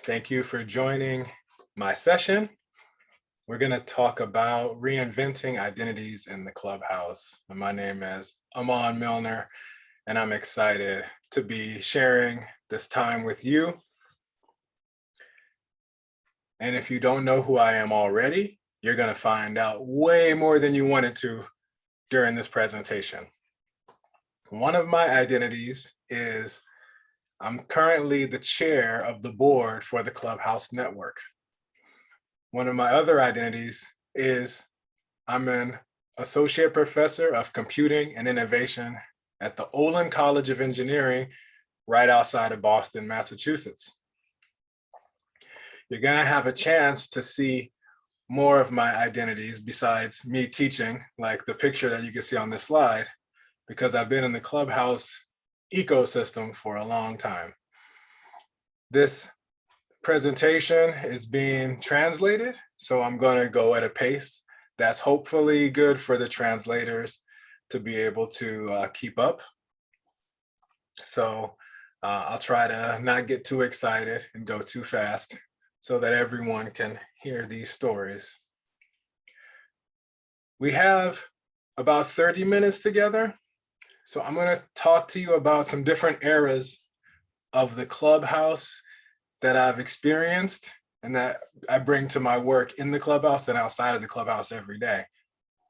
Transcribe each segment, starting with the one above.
Thank you for joining my session. We're going to talk about reinventing identities in the Clubhouse. And my name is Amon Millner, and I'm excited to be sharing this time with you. And if you don't know who I am already, you're going to find out way more than you wanted to during this presentation. One of my identities is I'm currently the chair of the board for the Clubhouse Network. One of my other identities is I'm an associate professor of computing and innovation at the Olin College of Engineering right outside of Boston, Massachusetts. You're gonna have a chance to see more of my identities besides me teaching, like the picture that you can see on this slide, because I've been in the Clubhouse ecosystem for a long time. This presentation is being translated, so I'm going to go at a pace that's hopefully good for the translators to be able to keep up. So I'll try to not get too excited and go too fast so that everyone can hear these stories. We have about 30 minutes together. So I'm going to talk to you about some different eras of the Clubhouse that I've experienced and that I bring to my work in the Clubhouse and outside of the Clubhouse every day.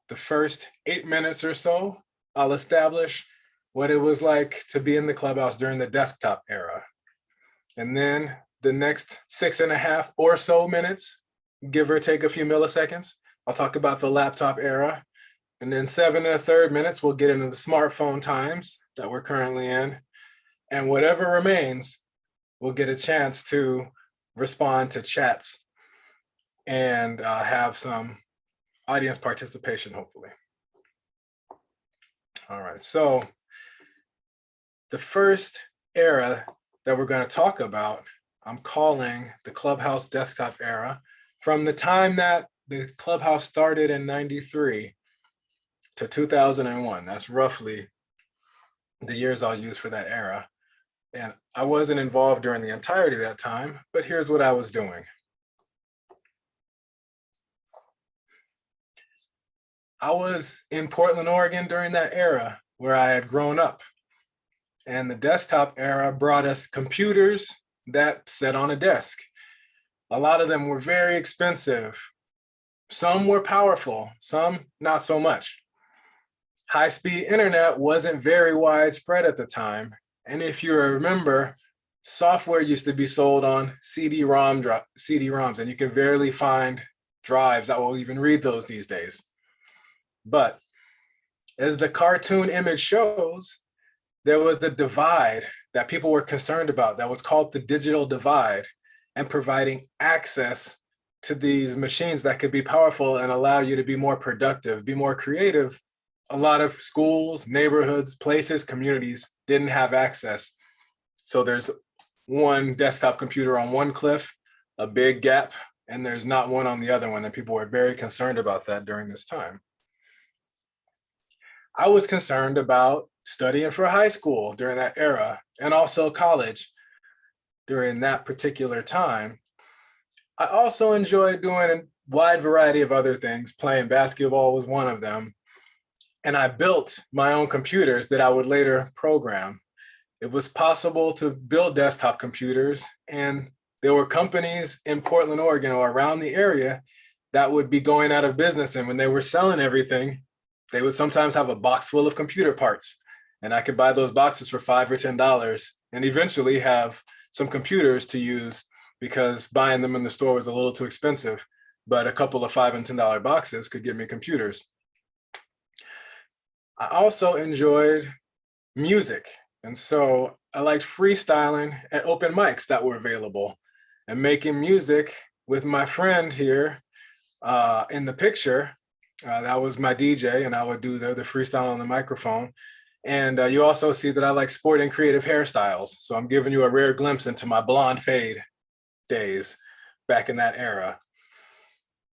The first 8 minutes or so, I'll establish what it was like to be in the Clubhouse during the desktop era. And then the next 6.5 or so minutes, give or take a few milliseconds, I'll talk about the laptop era. And then 7 1/3 minutes, we'll get into the smartphone times that we're currently in. And whatever remains, we'll get a chance to respond to chats and have some audience participation, hopefully. All right, so the first era that we're going to talk about, I'm calling the Clubhouse desktop era, from the time that the Clubhouse started in '93 to 2001. That's roughly the years I'll use for that era. And I wasn't involved during the entirety of that time, but here's what I was doing. I was in Portland, Oregon during that era where I had grown up. And the desktop era brought us computers that sat on a desk. A lot of them were very expensive. Some were powerful, some not so much. High-speed internet wasn't very widespread at the time. And if you remember, software used to be sold on CD-ROMs, and you can barely find drives that will even read those these days. But as the cartoon image shows, there was a divide that people were concerned about that was called the digital divide, and providing access to these machines that could be powerful and allow you to be more productive, be more creative. A lot of schools, neighborhoods, places, communities didn't have access. So there's one desktop computer on one cliff, a big gap, and there's not one on the other one. And people were very concerned about that during this time. I was concerned about studying for high school during that era and also college during that particular time. I also enjoyed doing a wide variety of other things. Playing basketball was one of them. And I built my own computers that I would later program. It was possible to build desktop computers, and there were companies in Portland, Oregon, or around the area that would be going out of business. And when they were selling everything, they would sometimes have a box full of computer parts. And I could buy those boxes for $5 or $10 and eventually have some computers to use, because buying them in the store was a little too expensive, but a couple of $5 and $10 boxes could get me computers. I also enjoyed music. And so I liked freestyling at open mics that were available and making music with my friend here in the picture. That was my DJ, and I would do the freestyle on the microphone. And you also see that I like sport and creative hairstyles. So I'm giving you a rare glimpse into my blonde fade days back in that era.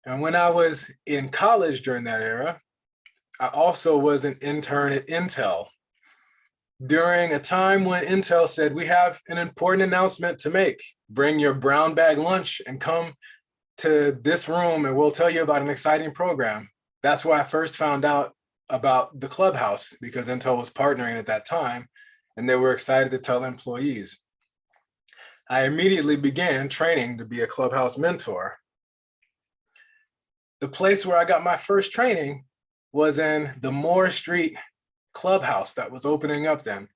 And when I was in college during that era, I also was an intern at Intel. during a time when Intel said, we have an important announcement to make. Bring your brown bag lunch and come to this room and we'll tell you about an exciting program. That's why I first found out about the Clubhouse, because Intel was partnering at that time and they were excited to tell employees. I immediately began training to be a Clubhouse mentor. The place where I got my first training was in the Moore Street Clubhouse that was opening up then.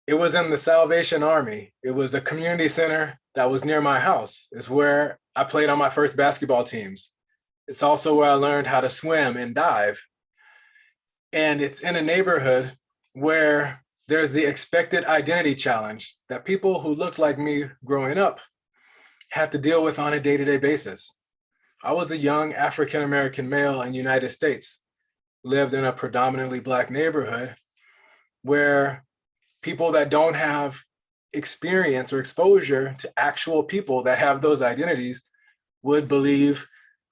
It was in the Salvation Army. It was a community center that was near my house. It's where I played on my first basketball teams. It's also where I learned how to swim and dive. And it's in a neighborhood where there's the expected identity challenge that people who looked like me growing up had to deal with on a day-to-day basis. I was a young African-American male in the United States, lived in a predominantly Black neighborhood where people that don't have experience or exposure to actual people that have those identities would believe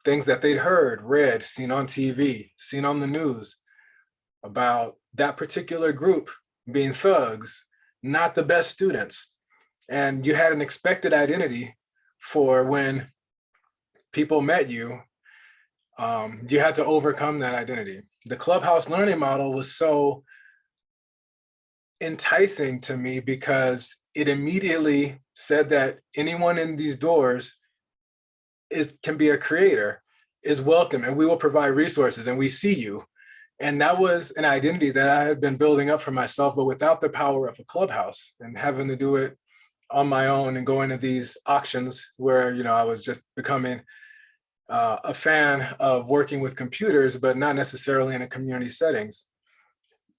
things that they'd heard, read, seen on TV, seen on the news about that particular group being thugs, not the best students. And you had an expected identity for when people met you, you had to overcome that identity. The Clubhouse learning model was so enticing to me because it immediately said that anyone in these doors can be a creator, is welcome, and we will provide resources, and we see you. And that was an identity that I had been building up for myself, but without the power of a Clubhouse and having to do it on my own and going to these auctions where, you know, I was just becoming a fan of working with computers, but not necessarily in a community settings.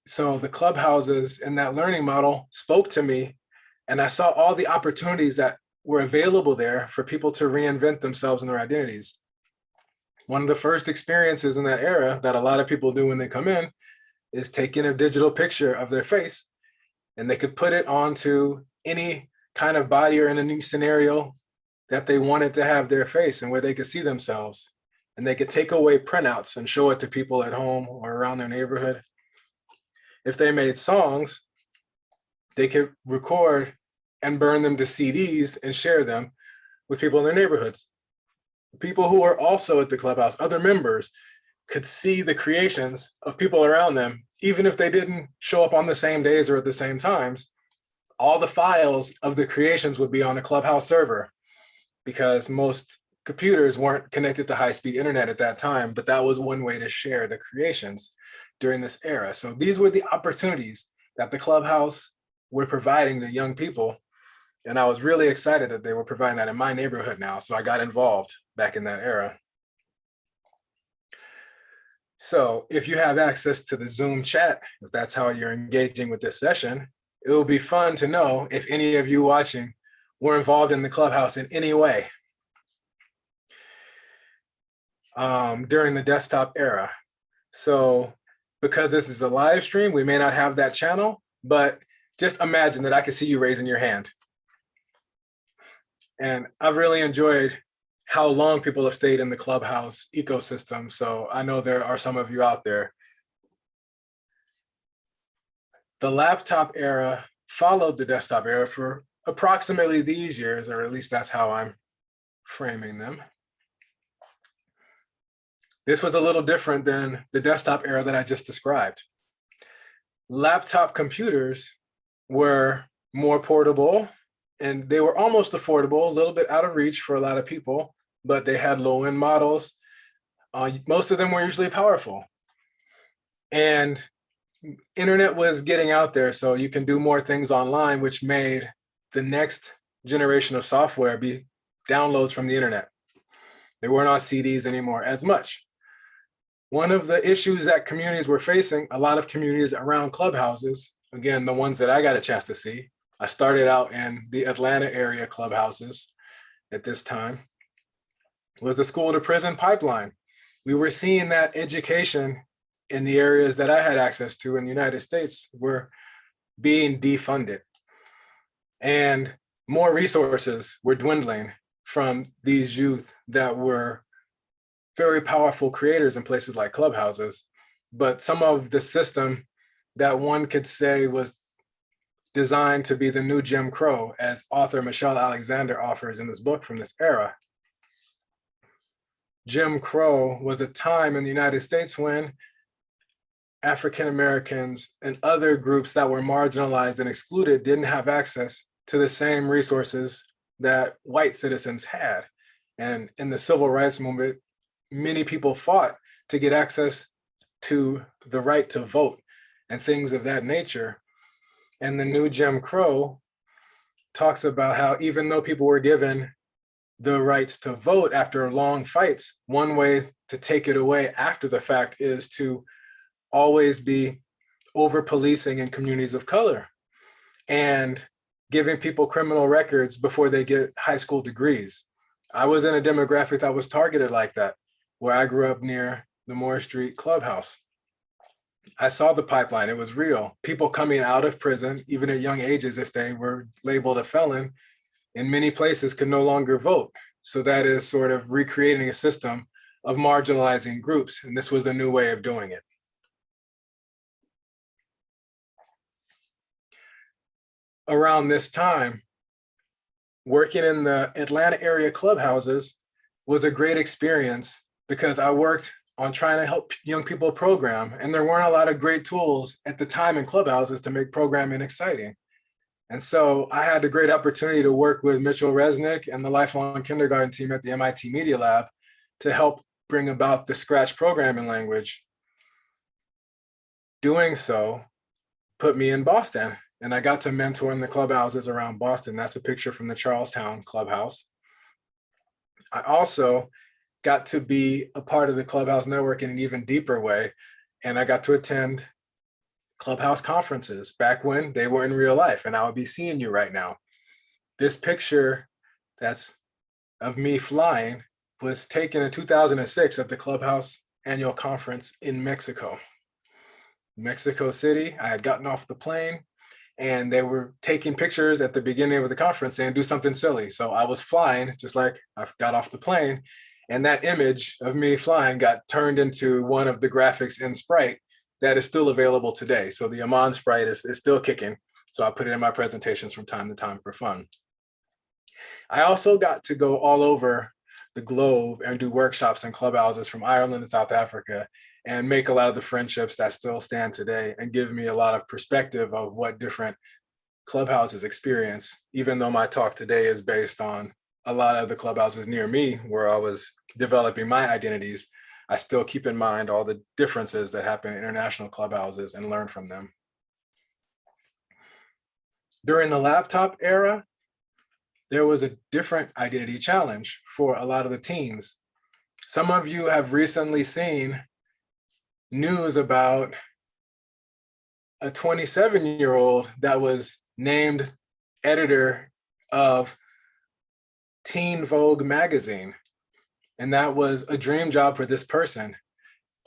So the Clubhouses in that learning model spoke to me, and I saw all the opportunities that were available there for people to reinvent themselves and their identities. One of the first experiences in that era that a lot of people do when they come in is taking a digital picture of their face, and they could put it onto any kind of body or in any scenario that they wanted to have their face and where they could see themselves. And they could take away printouts and show it to people at home or around their neighborhood. If they made songs, they could record and burn them to CDs and share them with people in their neighborhoods. People who are also at the Clubhouse, other members, could see the creations of people around them, even if they didn't show up on the same days or at the same times. All the files of the creations would be on a Clubhouse server, because most computers weren't connected to high-speed internet at that time, but that was one way to share the creations during this era. So these were the opportunities that the Clubhouse were providing to young people. And I was really excited that they were providing that in my neighborhood now. So I got involved back in that era. So if you have access to the Zoom chat, if that's how you're engaging with this session, it will be fun to know if any of you watching were involved in the Clubhouse in any way during the desktop era. So because this is a live stream, we may not have that channel, but just imagine that I could see you raising your hand. And I've really enjoyed how long people have stayed in the Clubhouse ecosystem. So I know there are some of you out there. The laptop era followed the desktop era for approximately these years, or at least that's how I'm framing them. This was a little different than the desktop era that I just described. Laptop computers were more portable, and they were almost affordable, a little bit out of reach for a lot of people, but they had low-end models. Most of them were usually powerful. And internet was getting out there, so you can do more things online, which made the next generation of software be downloads from the internet. They weren't on CDs anymore as much. One of the issues that communities were facing, a lot of communities around Clubhouses, again, the ones that I got a chance to see, I started out in the Atlanta area Clubhouses at this time, was the school to prison pipeline. We were seeing that education in the areas that I had access to in the United States were being defunded. And more resources were dwindling from these youth that were very powerful creators in places like Clubhouses. But some of the system that one could say was designed to be the new Jim Crow, as author Michelle Alexander offers in this book from this era. Jim Crow was a time in the United States when African Americans and other groups that were marginalized and excluded didn't have access to the same resources that white citizens had. And in the civil rights movement, many people fought to get access to the right to vote and things of that nature. And the new Jim Crow talks about how even though people were given the rights to vote after long fights, one way to take it away after the fact is to always be over policing in communities of color and giving people criminal records before they get high school degrees. I was in a demographic that was targeted like that, where I grew up near the Moore Street Clubhouse. I saw the pipeline, it was real. People coming out of prison, even at young ages, if they were labeled a felon, in many places could no longer vote. So that is sort of recreating a system of marginalizing groups. And this was a new way of doing it. Around this time, working in the Atlanta area clubhouses was a great experience because I worked on trying to help young people program. And there weren't a lot of great tools at the time in clubhouses to make programming exciting. And so I had the great opportunity to work with Mitchell Resnick and the lifelong kindergarten team at the MIT Media Lab to help bring about the Scratch programming language. Doing so put me in Boston, and I got to mentor in the clubhouses around Boston. That's a picture from the Charlestown Clubhouse. I also got to be a part of the Clubhouse Network in an even deeper way, and I got to attend Clubhouse conferences back when they were in real life, and I would be seeing you right now. This picture that's of me flying was taken in 2006 at the Clubhouse annual conference in Mexico City. I had gotten off the plane and they were taking pictures at the beginning of the conference saying, do something silly. So I was flying just like I got off the plane. And that image of me flying got turned into one of the graphics in Sprite that is still available today. So the Amon Sprite is still kicking. So I put it in my presentations from time to time for fun. I also got to go all over the globe and do workshops in clubhouses from Ireland to South Africa and make a lot of the friendships that still stand today and give me a lot of perspective of what different clubhouses experience, even though my talk today is based on a lot of the clubhouses near me where I was developing my identities. I still keep in mind all the differences that happen in international clubhouses and learn from them. During the laptop era, there was a different identity challenge for a lot of the teens. Some of you have recently seen news about a 27-year-old that was named editor of Teen Vogue magazine. And that was a dream job for this person,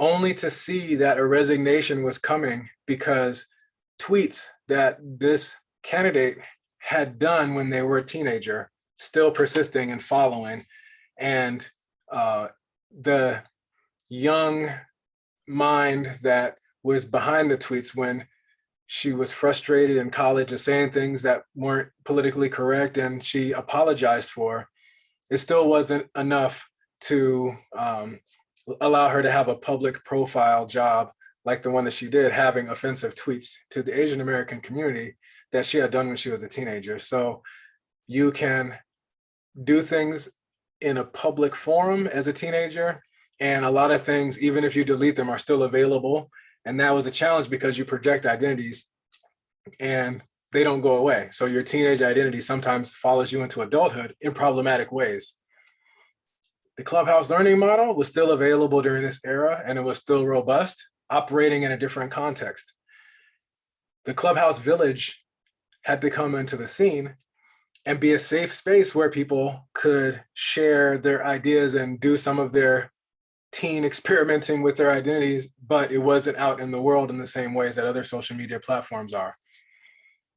only to see that a resignation was coming because tweets that this candidate had done when they were a teenager, still persisting and following. And the young mind that was behind the tweets when she was frustrated in college and saying things that weren't politically correct and she apologized for, it still wasn't enough to allow her to have a public profile job like the one that she did, having offensive tweets to the Asian American community that she had done when she was a teenager. So you can do things in a public forum as a teenager, and a lot of things, even if you delete them, are still available. And that was a challenge because you project identities and they don't go away. So your teenage identity sometimes follows you into adulthood in problematic ways. The Clubhouse learning model was still available during this era, and it was still robust, operating in a different context. The Clubhouse village had to come into the scene and be a safe space where people could share their ideas and do some of their teen experimenting with their identities, but it wasn't out in the world in the same ways that other social media platforms are.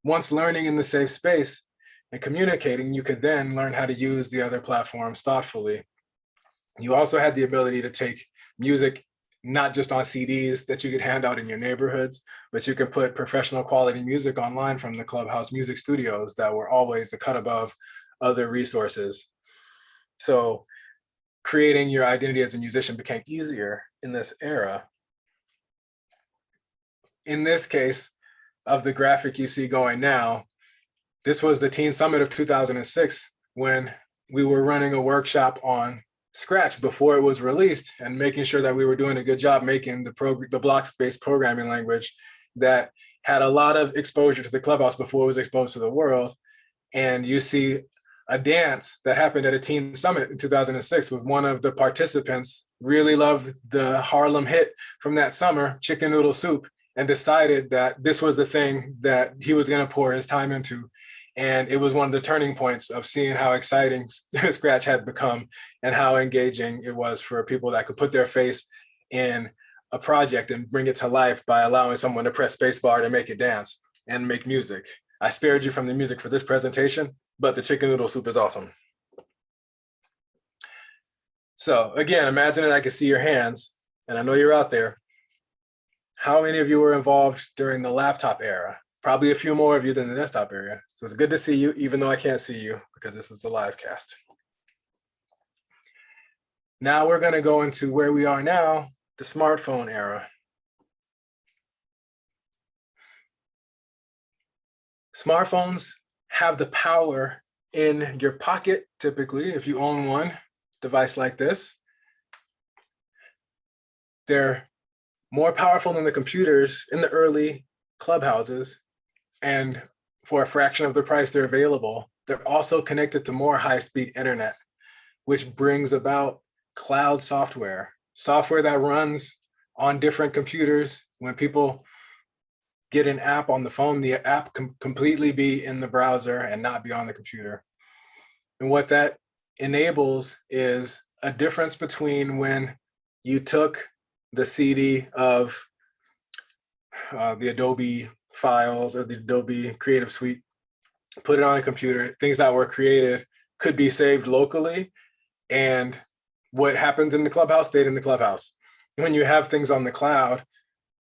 Once learning in the safe space and communicating, you could then learn how to use the other platforms thoughtfully. You also had the ability to take music not just on CDs that you could hand out in your neighborhoods, but you could put professional quality music online from the Clubhouse music studios that were always a cut above other resources. So creating your identity as a musician became easier in this era. In this case of the graphic you see going now, this was the Teen Summit of 2006 when we were running a workshop on Scratch before it was released and making sure that we were doing a good job making the blocks-based programming language that had a lot of exposure to the Clubhouse before it was exposed to the world. And you see a dance that happened at a Teen Summit in 2006 with one of the participants really loved the Harlem hit from that summer, Chicken Noodle Soup, and decided that this was the thing that he was going to pour his time into. And it was one of the turning points of seeing how exciting Scratch had become and how engaging it was for people that could put their face in a project and bring it to life by allowing someone to press spacebar to make it dance and make music. I spared you from the music for this presentation, but the chicken noodle soup is awesome. So again, imagine that I can see your hands, and I know you're out there. How many of you were involved during the laptop era? Probably a few more of you than the desktop area. So it's good to see you, even though I can't see you because this is a live cast. Now we're going to go into where we are now, the smartphone era. Smartphones have the power in your pocket, typically, if you own one device like this. They're more powerful than the computers in the early Clubhouses, and for a fraction of the price they're available. They're also connected to more high-speed internet, which brings about cloud software that runs on different computers. When people get an app on the phone, the app can completely be in the browser and not be on the computer. And what that enables is a difference between when you took the CD of the Adobe files or the Adobe Creative Suite, put it on a computer, things that were created could be saved locally, and what happens in the Clubhouse stayed in the Clubhouse. When you have things on the cloud,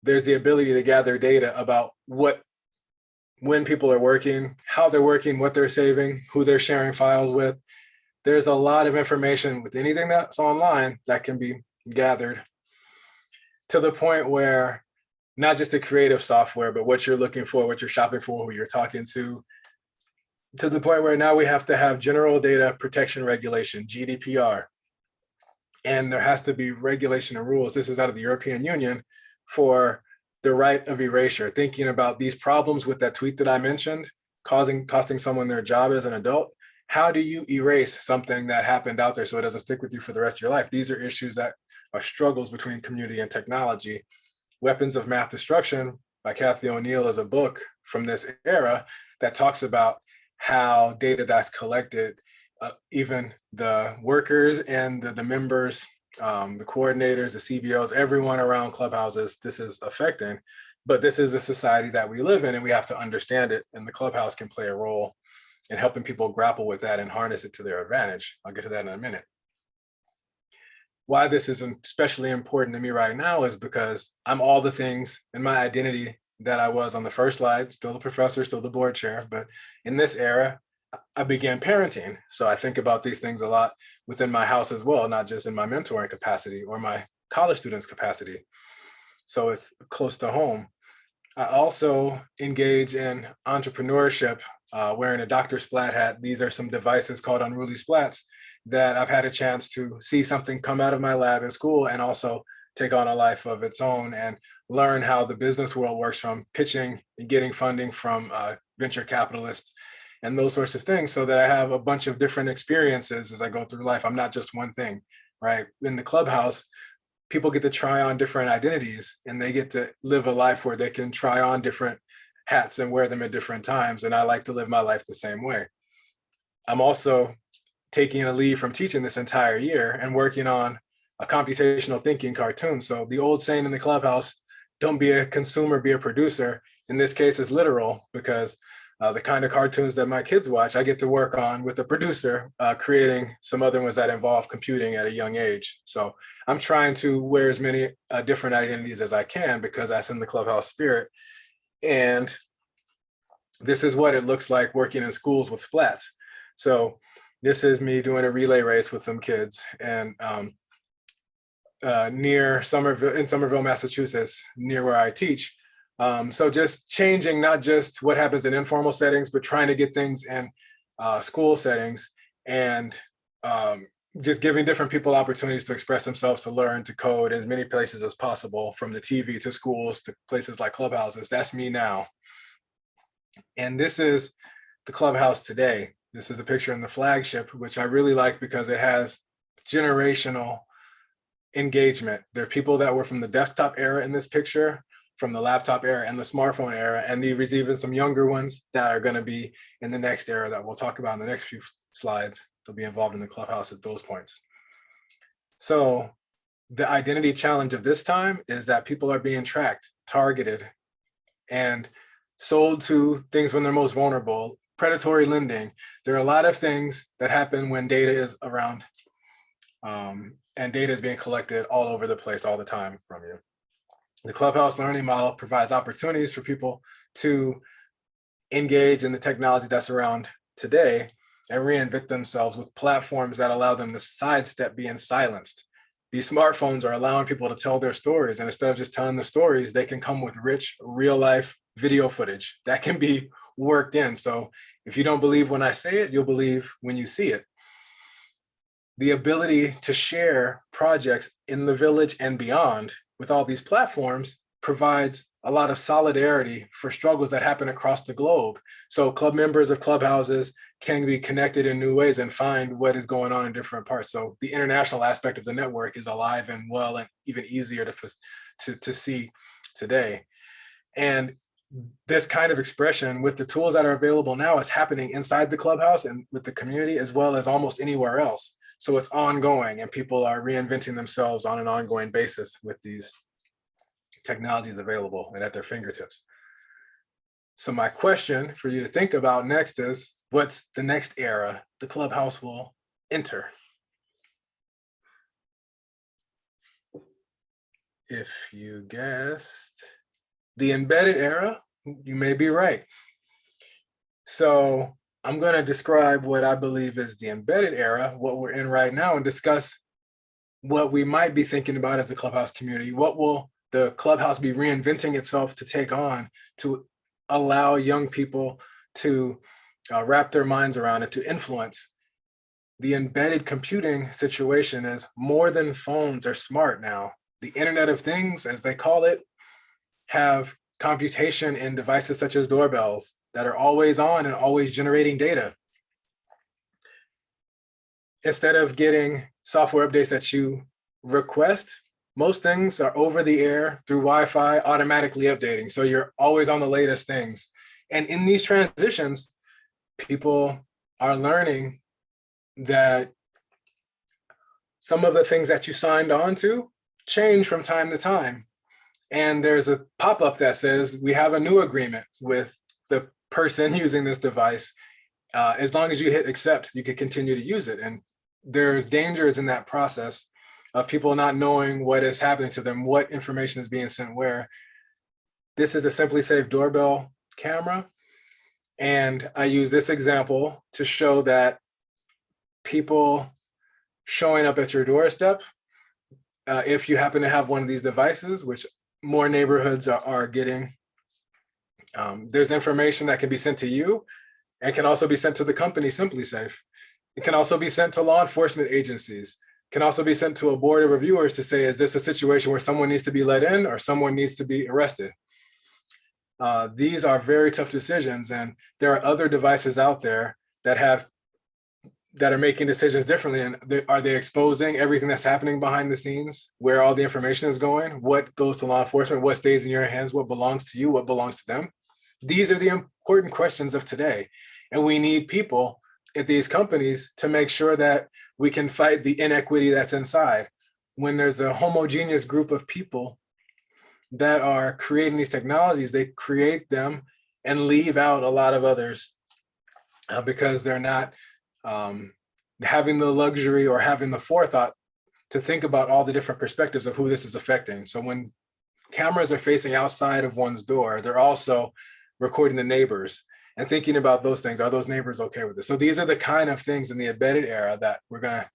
there's the ability to gather data about when people are working, how they're working, what they're saving, who they're sharing files with. There's a lot of information with anything that's online that can be gathered, to the point where not just the creative software, but what you're looking for, what you're shopping for, who you're talking to the point where now we have to have general data protection regulation, GDPR. And there has to be regulation and rules. This is out of the European Union for the right of erasure, thinking about these problems with that tweet that I mentioned, costing someone their job as an adult. How do you erase something that happened out there so it doesn't stick with you for the rest of your life? These are issues that are struggles between community and technology. Weapons of Math Destruction by Kathy O'Neill is a book from this era that talks about how data that's collected, even the workers and the members, the coordinators, the CBOs, everyone around Clubhouses, this is affecting. But this is the society that we live in, and we have to understand it. And the Clubhouse can play a role in helping people grapple with that and harness it to their advantage. I'll get to that in a minute. Why this is especially important to me right now is because I'm all the things in my identity that I was on the first slide, still the professor, still the board chair, but in this era, I began parenting. So I think about these things a lot within my house as well, not just in my mentoring capacity or my college students capacity. So it's close to home. I also engage in entrepreneurship, wearing a Dr. Splat hat. These are some devices called unruly splats that I've had a chance to see something come out of my lab in school and also take on a life of its own and learn how the business world works, from pitching and getting funding from venture capitalists and those sorts of things, so that I have a bunch of different experiences as I go through life. I'm not just one thing, right? In the Clubhouse, people get to try on different identities, and they get to live a life where they can try on different hats and wear them at different times. And I like to live my life the same way. I'm also taking a leave from teaching this entire year and working on a computational thinking cartoon. So the old saying in the Clubhouse, don't be a consumer, be a producer, in this case is literal, because The kind of cartoons that my kids watch, I get to work on with a producer, creating some other ones that involve computing at a young age. So I'm trying to wear as many different identities as I can, because that's in the Clubhouse spirit. And this is what it looks like working in schools with splats. So this is me doing a relay race with some kids, and near Somerville, in Somerville, Massachusetts, near where I teach. So just changing not just what happens in informal settings, but trying to get things in school settings, and just giving different people opportunities to express themselves, to learn, to code in as many places as possible, from the TV to schools to places like Clubhouses. That's me now. And this is the Clubhouse today. This is a picture in the flagship, which I really like because it has generational engagement. There are people that were from the desktop era in this picture, from the laptop era and the smartphone era, and there's even some younger ones that are going to be in the next era that we'll talk about in the next few slides. They'll be involved in the Clubhouse at those points. So the identity challenge of this time is that people are being tracked, targeted, and sold to things when they're most vulnerable. Predatory lending. There are a lot of things that happen when data is around, and data is being collected all over the place all the time from you. The Clubhouse learning model provides opportunities for people to engage in the technology that's around today and reinvent themselves with platforms that allow them to sidestep being silenced. These smartphones are allowing people to tell their stories, and instead of just telling the stories, they can come with rich, real-life video footage that can be worked in. So if you don't believe when I say it, you'll believe when you see it. The ability to share projects in the village and beyond with all these platforms provides a lot of solidarity for struggles that happen across the globe. So club members of Clubhouses can be connected in new ways and find what is going on in different parts. So the international aspect of the network is alive and well, and even easier to see today. And this kind of expression with the tools that are available now is happening inside the Clubhouse and with the community, as well as almost anywhere else. So it's ongoing, and people are reinventing themselves on an ongoing basis with these technologies available and at their fingertips. So my question for you to think about next is, what's the next era the Clubhouse will enter? If you guessed the embedded era, you may be right. So I'm going to describe what I believe is the embedded era, what we're in right now, and discuss what we might be thinking about as a Clubhouse community. What will the Clubhouse be reinventing itself to take on to allow young people to wrap their minds around it, to influence? The embedded computing situation is more than phones are smart now. The Internet of Things, as they call it, have computation in devices such as doorbells that are always on and always generating data. Instead of getting software updates that you request, most things are over the air through Wi-Fi, automatically updating. So you're always on the latest things. And in these transitions, people are learning that some of the things that you signed on to change from time to time. And there's a pop-up that says, we have a new agreement with the person using this device. As long as you hit accept, you can continue to use it. And there's dangers in that process of people not knowing what is happening to them, what information is being sent where. This is a Simply Safe doorbell camera. And I use this example to show that people showing up at your doorstep, if you happen to have one of these devices, which more neighborhoods are getting, there's information that can be sent to you and can also be sent to the company Simply Safe. It can also be sent to law enforcement agencies. It can also be sent to a board of reviewers to say, is this a situation where someone needs to be let in or someone needs to be arrested? These are very tough decisions, and there are other devices out there that are making decisions differently. And are they exposing everything that's happening behind the scenes, where all the information is going, what goes to law enforcement, what stays in your hands, what belongs to you, what belongs to them? These are the important questions of today. And we need people at these companies to make sure that we can fight the inequity that's inside. When there's a homogeneous group of people that are creating these technologies, they create them and leave out a lot of others because they're not having the luxury or having the forethought to think about all the different perspectives of who this is affecting. So when cameras are facing outside of one's door, they're also recording the neighbors and thinking about those things. Are those neighbors okay with this? So these are the kind of things in the embedded era that we're going to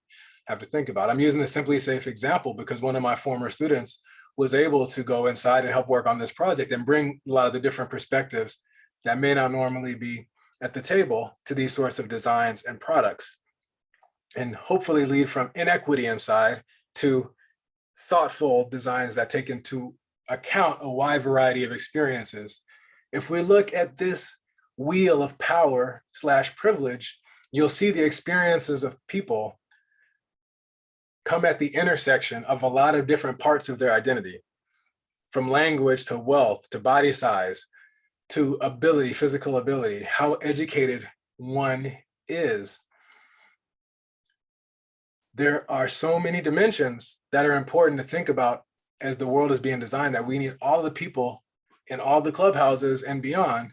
have to think about. I'm using the Simply Safe example because one of my former students was able to go inside and help work on this project and bring a lot of the different perspectives that may not normally be at the table to these sorts of designs and products, and hopefully lead from inequity inside to thoughtful designs that take into account a wide variety of experiences. If we look at this wheel of power / privilege, you'll see the experiences of people come at the intersection of a lot of different parts of their identity, from language to wealth to body size to ability, physical ability, how educated one is. There are so many dimensions that are important to think about as the world is being designed, that we need all the people in all the clubhouses and beyond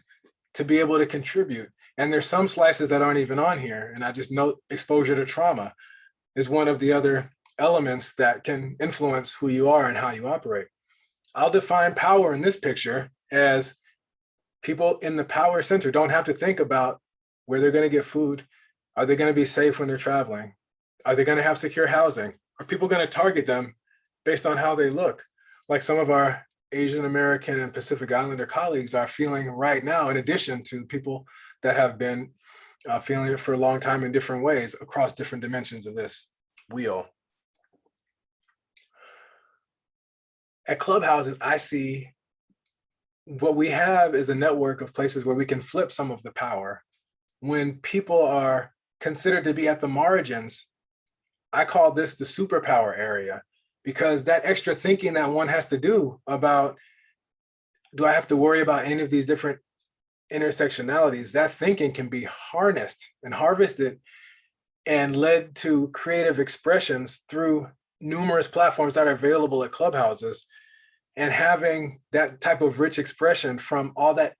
to be able to contribute. And there's some slices that aren't even on here. And I just note exposure to trauma is one of the other elements that can influence who you are and how you operate. I'll define power in this picture as people in the power center don't have to think about where they're going to get food. Are they going to be safe when they're traveling? Are they going to have secure housing? Are people going to target them based on how they look? Like some of our Asian American and Pacific Islander colleagues are feeling right now, in addition to people that have been feeling it for a long time in different ways across different dimensions of this wheel. At Clubhouses, I see what we have is a network of places where we can flip some of the power. When people are considered to be at the margins, I call this the superpower area, because that extra thinking that one has to do about, do I have to worry about any of these different intersectionalities? That thinking can be harnessed and harvested and led to creative expressions through numerous platforms that are available at Clubhouses. And having that type of rich expression from all that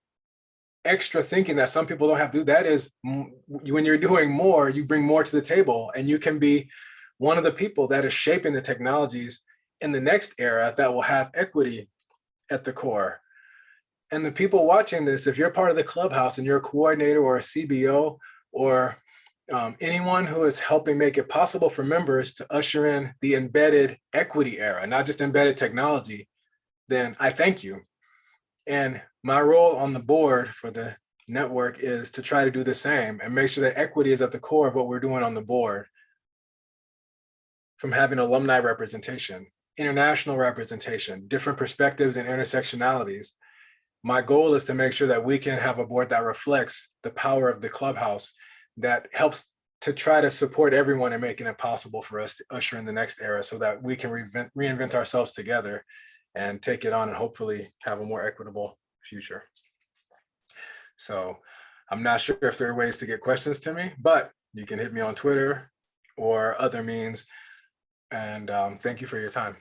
extra thinking that some people don't have to do, that is, when you're doing more, you bring more to the table, and you can be one of the people that is shaping the technologies in the next era that will have equity at the core. And the people watching this, if you're part of the Clubhouse and you're a coordinator or a CBO or anyone who is helping make it possible for members to usher in the embedded equity era, not just embedded technology, then I thank you. And my role on the board for the network is to try to do the same and make sure that equity is at the core of what we're doing on the board. From having alumni representation, international representation, different perspectives and intersectionalities. My goal is to make sure that we can have a board that reflects the power of the Clubhouse, that helps to try to support everyone in making it possible for us to usher in the next era so that we can reinvent ourselves together and take it on and hopefully have a more equitable future. So I'm not sure if there are ways to get questions to me, but you can hit me on Twitter or other means. And thank you for your time.